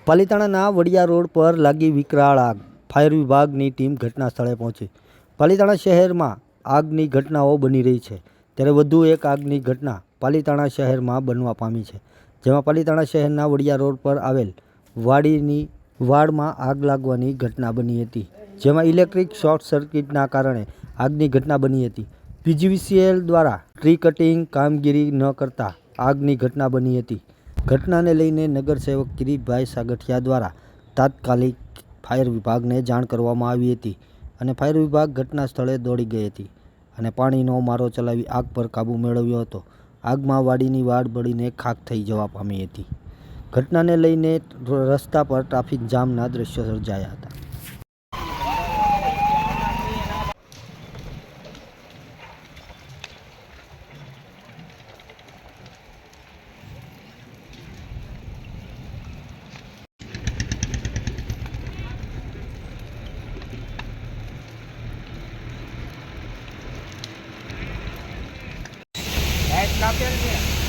પાલિતાણાના Vadia road પર લાગી વિકરાળ આગ. ફાયર વિભાગની ટીમ ઘટના સ્થળે પહોંચી. પાલિતાણા શહેરમાં આગની ઘટનાઓ બની રહી છે, ત્યારે વધુ એક આગની ઘટના પાલિતાણા શહેરમાં બનવા પામી છે, જેમાં પાલિતાણા શહેરના વડિયા રોડ પર આવેલ વાડીની વાડમાં આગ લાગવાની ઘટના બની હતી, જેમાં ઇલેક્ટ્રિક શોર્ટ સર્કિટના કારણે આગની ઘટના બની હતી. પીજીવીસીએલ દ્વારા ટ્રી કટિંગ કામગીરી ન કરતા આગની ઘટના બની હતી. ઘટનાને લઈને નગરસેવક કિરીટભાઈ સાગઠિયા દ્વારા તાત્કાલિક ફાયર વિભાગને જાણ કરવામાં આવી હતી અને ફાયર વિભાગ ઘટના સ્થળે દોડી ગઈ હતી અને પાણીનો મારો ચલાવી આગ પર કાબૂ મેળવ્યો હતો. આગમાં વાડીની વાડ બળીને ખાખ થઈ જવા પામી હતી. ઘટનાને લઈને રસ્તા પર ટ્રાફિક જામના દ્રશ્યો સર્જાયા હતા. લાઈટ કાપેલ છે.